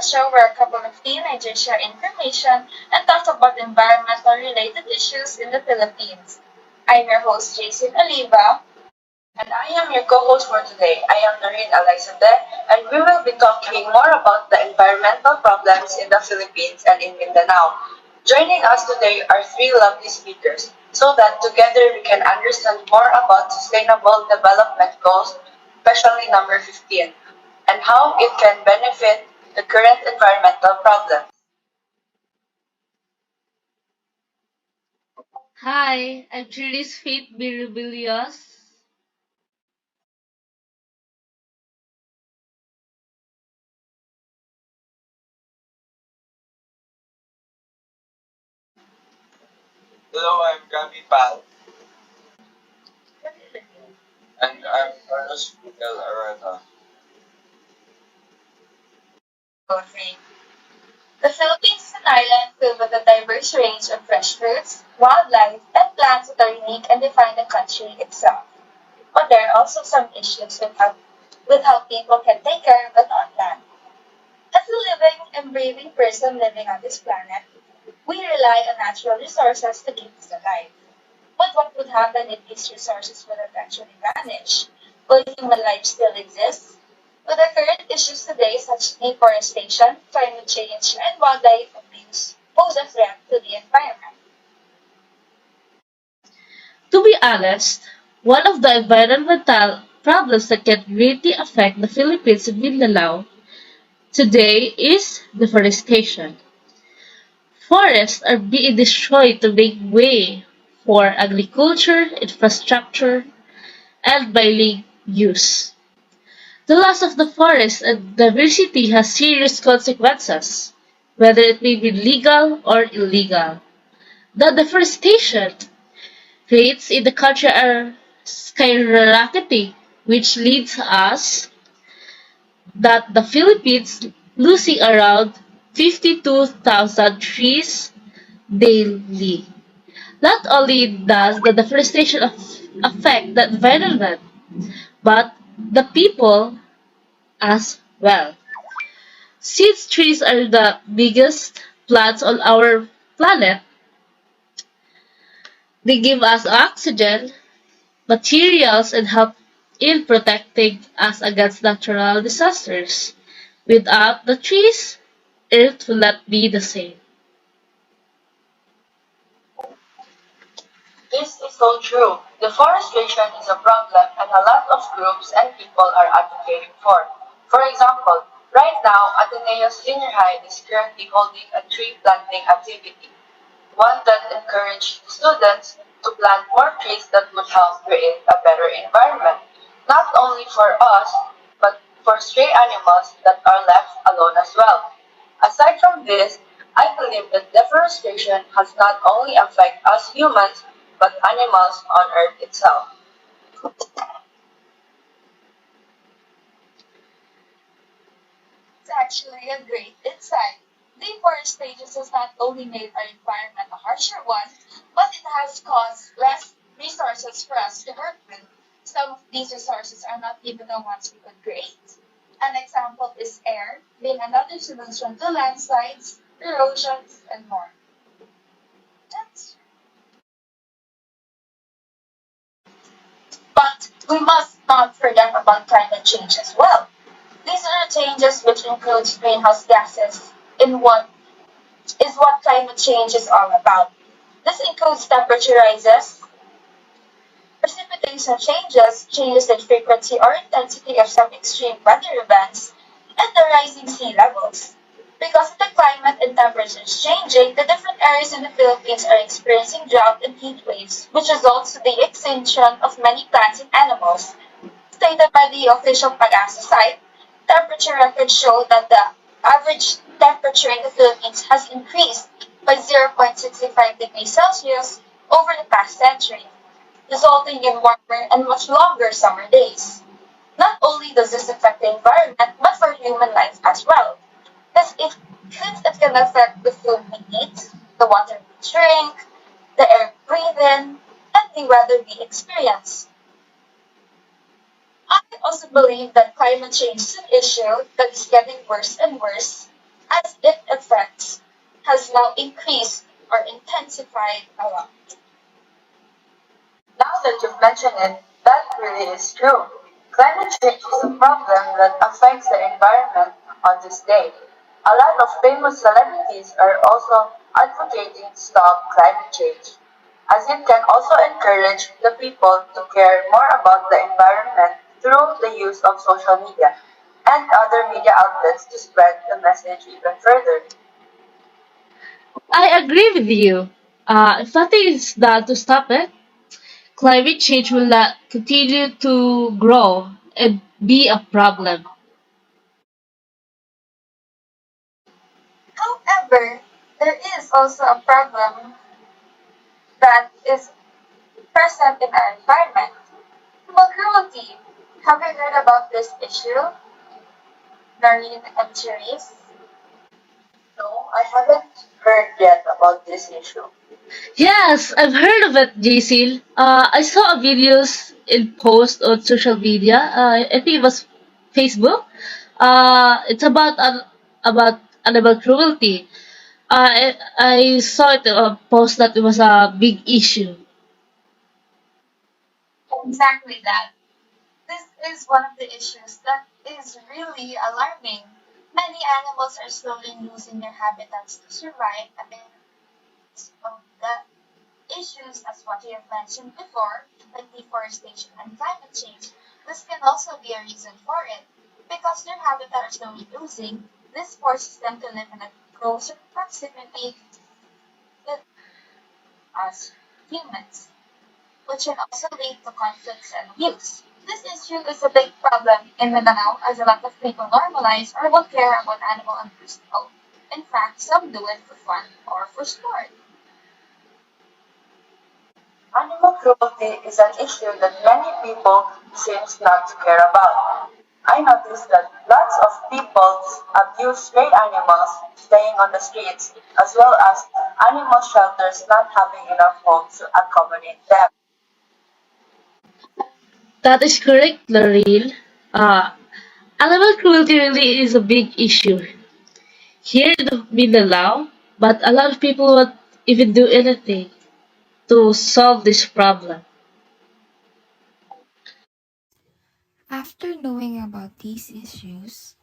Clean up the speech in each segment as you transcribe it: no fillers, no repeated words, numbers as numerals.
show where a couple of teenagers share information and talk about environmental related issues in the Philippines. I'm your host, Jason Oliva. And I am your co-host for today. I am Noreen, and we will be talking more about the environmental problems in the Philippines and in Mindanao. Joining us today are three lovely speakers so that together we can understand more about sustainable development goals, especially number 15, and how it can benefit the current environmental problems. Hi, I'm Cherice Faith Robillos. Hello, I'm Gabby Pahl. And I'm Carlos Miguel Ureta. Okay. The Philippines is an island filled with a diverse range of fresh fruits, wildlife, and plants that are unique and define the country itself. But there are also some issues with how people can take care of it on land. As a living and breathing person living on this planet, we rely on natural resources to keep us alive. But what would happen if these resources would eventually vanish? Will human life still exist? With the current issues today, such as deforestation, climate change, and wildlife abuse, pose a threat to the environment. To be honest, one of the environmental problems that can greatly affect the Philippines and Mindanao today is deforestation. Forests are being destroyed to make way for agriculture, infrastructure, and mining use. The loss of the forest and diversity has serious consequences, whether it may be legal or illegal. The deforestation rates in the country are skyrocketing, which leads us that the Philippines losing around 52,000 trees daily. Not only does the deforestation affect the environment, but the people as well. Since trees are the biggest plants on our planet, they give us oxygen, materials, and help in protecting us against natural disasters. Without the trees, Earth will not be the same. This is so true. Deforestation is a problem and a lot of groups and people are advocating for. For example, right now, Ateneo's Senior High is currently holding a tree planting activity, one that encouraged students to plant more trees that would help create a better environment, not only for us, but for stray animals that are left alone as well. Aside from this, I believe that deforestation has not only affect us humans, but animals on Earth itself. It's actually a great insight. Deforestation has not only made our environment a harsher one, but it has caused less resources for us to work with. Some of these resources are not even the ones we could create. An example is air, being another solution to landslides, erosions, and more. That's But we must not forget about climate change as well. These are the changes which includes greenhouse gases in what climate change is all about. This includes temperature rises, precipitation changes, changes in frequency or intensity of some extreme weather events, and the rising sea levels. Because of the climate and temperatures changing, the different areas in the Philippines are experiencing drought and heat waves, which results in the extinction of many plants and animals. Stated by the official Pag-asa site, temperature records show that the average temperature in the Philippines has increased by 0.65 degrees Celsius over the past century, resulting in warmer and much longer summer days. Not only does this affect the environment, but for human life as well. Since it can affect the food we eat, the water we drink, the air we breathe in, and the weather we experience. I also believe that climate change is an issue that is getting worse and worse as its effects has now increased or intensified a lot. Now that you've mentioned it, that really is true. Climate change is a problem that affects the environment on this day. A lot of famous celebrities are also advocating to stop climate change, as it can also encourage the people to care more about the environment through the use of social media and other media outlets to spread the message even further. I agree with you. If nothing is done to stop it, climate change will not continue to grow and be a problem. However, there is also a problem that is present in our environment. Animal cruelty. Have you heard about this issue, Noreen and Cherice? No, I haven't heard yet about this issue. Yes, I've heard of it, Jaxine. I saw a videos in post on social media. I think it was Facebook. It's about animal cruelty. I saw it post that it was a big issue. Exactly that. This is one of the issues that is really alarming. Many animals are slowly losing their habitats to survive amidst of the issues as what we have mentioned before, like deforestation and climate change. This can also be a reason for it. Because their habitat are slowly losing, this forces them to live in a closer proximity with us humans, which can also lead to conflicts and abuse. This issue is a big problem in Mindanao as a lot of people normalize or will care about animal abuse. Oh, in fact, some do it for fun or for sport. Animal cruelty is an issue that many people seems not to care about. I noticed that lots of people abuse stray animals staying on the streets, as well as animal shelters not having enough homes to accommodate them. That is correct, Lorraine. Uh, Animal cruelty really is a big issue here in Mindanao, but a lot of people won't even do anything to solve this problem. After knowing about these issues,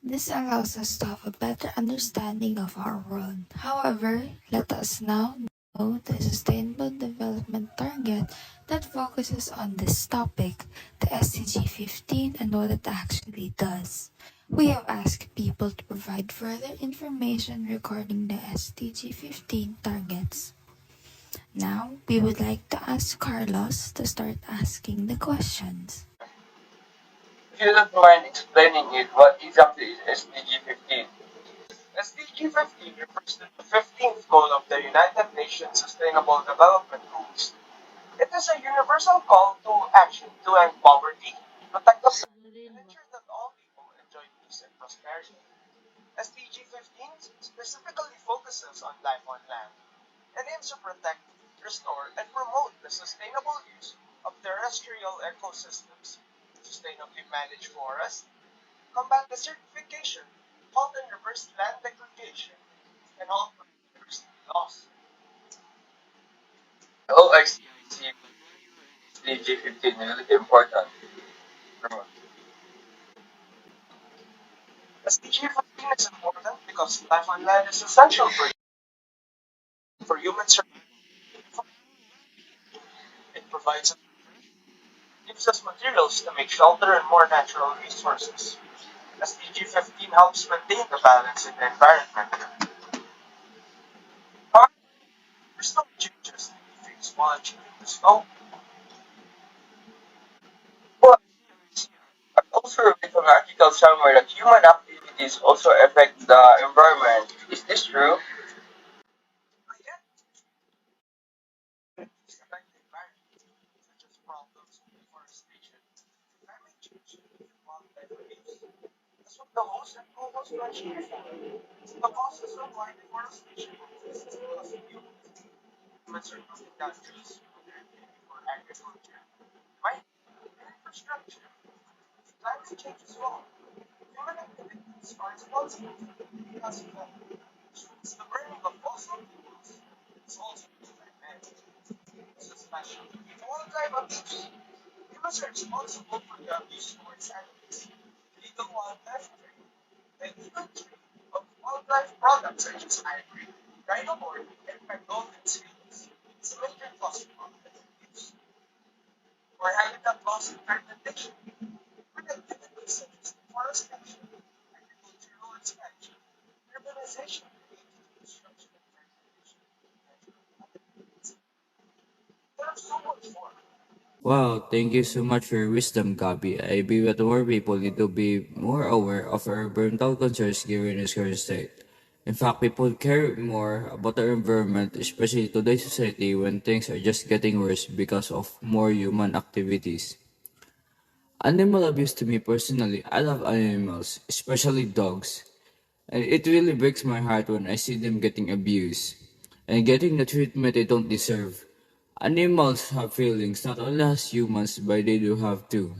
this allows us to have a better understanding of our world. However, let us now know the Sustainable Development Target that focuses on this topic, the SDG 15, and what it actually does. We have asked people to provide further information regarding the SDG 15 targets. Now, we would like to ask Carlos to start asking the questions. If you don't mind explaining it, what exactly is SDG 15? SDG 15 refers to the 15th goal of the United Nations Sustainable Development Goals. It is a universal call to action to end poverty, protect the planet, and ensure that all people enjoy peace and prosperity. SDG 15 specifically focuses on life on land and aims to protect, restore, and promote the sustainable use of terrestrial ecosystems, sustainably manage forests, combat desertification, halt and reverse land degradation, and halt biodiversity loss. Oh, I see. SDG 15 really important. SDG 15 is important because life on land is essential for human survival. It provides gives us materials to make shelter and more natural resources. SDG 15 helps maintain the balance in the environment. However, there's still changes to be faced while achieving this goal. Well, I also read from an article somewhere that human activities also affect the environment. Is this true? Again, these affect the environment, such as problems with deforestation, climate change, and wildlife abuse. That's what the host and co-host mentioned before. The causes of why deforestation exists because of humans. Humans are cutting down trees, primarily for agriculture, mining, and infrastructure. Climate change as well. Human activity humans are responsible because of that. It's the burning of fossil fuels is also used by man. This is special. In wildlife abuse, humans are responsible for the abuse towards animals, illegal wildlife trade, and even trade of wildlife products such as ivory, rhino horn, and Mongolian scales. It's a major cause of wildlife abuse or habitat loss and fragmentation. With activities such as deforestation, agricultural expansion, urbanization related to construction and fragmentation, there's so much more. Wow, thank you so much for your wisdom, Gabby. I believe that more people need to be more aware of our environmental concerns given its current state. In fact, people care more about our environment, especially today's society when things are just getting worse because of more human activities. Animal abuse to me personally, I love animals, especially dogs. And it really breaks my heart when I see them getting abused and getting the treatment they don't deserve. Animals have feelings not only as humans, but they do have too.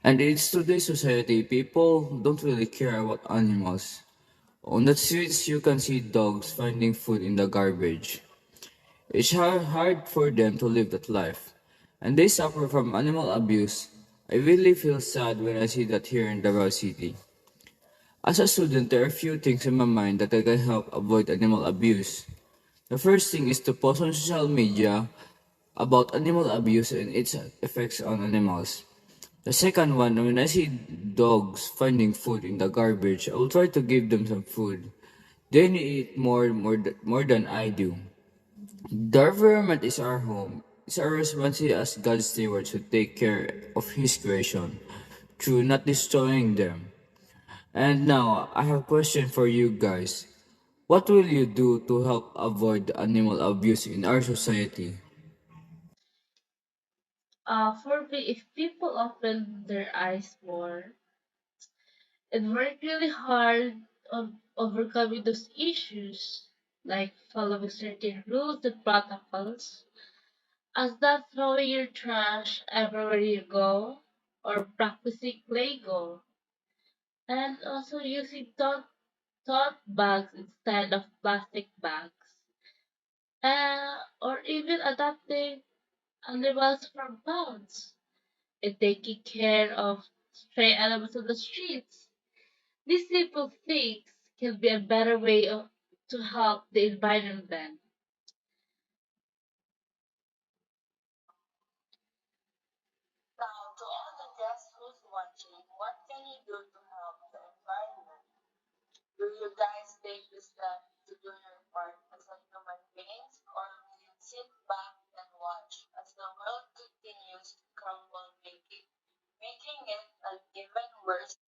And in today's society, people don't really care about animals. On the streets, you can see dogs finding food in the garbage. It's hard for them to live that life. And they suffer from animal abuse. I really feel sad when I see that here in Davao City. As a student, there are few things in my mind that I can help avoid animal abuse. The first thing is to post on social media about animal abuse and its effects on animals. The second one, when I see dogs finding food in the garbage, I will try to give them some food. They need it more than I do. The environment is our home. It's our responsibility as God's stewards to take care of His creation through not destroying them. And now, I have a question for you guys. What will you do to help avoid animal abuse in our society? For me, if people open their eyes more and work really hard on overcoming those issues, like following certain rules and protocols, as not throwing your trash everywhere you go, or practicing Lego, and also using tote bags instead of plastic bags, or even adopting animals from pounds and taking care of stray animals on the streets. These simple things can be a better way to help the environment. Now, to all the guests who's watching, what can you do to help the environment? Will you guys take the step to do your part as a human beings, or will you sit back and watch as the world continues to crumble, making it an even worse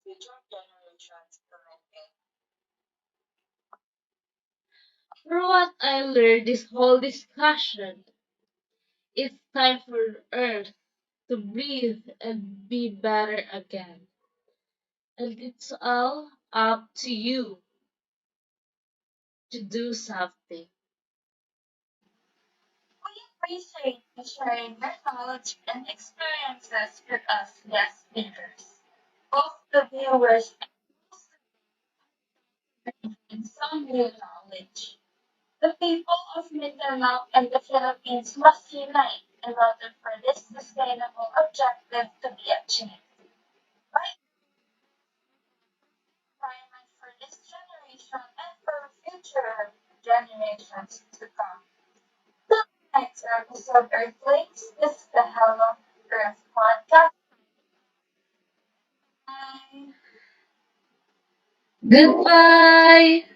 future generations to live in? For what I learned this whole discussion, it's time for Earth to breathe and be better again. And it's all up to you to do something. We appreciate you sharing your knowledge and experiences with us guest speakers. Both the viewers and some new knowledge. The people of Mindanao and the Philippines must unite in order for this sustainable objective to be achieved. By environment for this generation and for future generations to come. Till the next episode, Earthlings, this is the Hello Earth Podcast. Bye. Goodbye!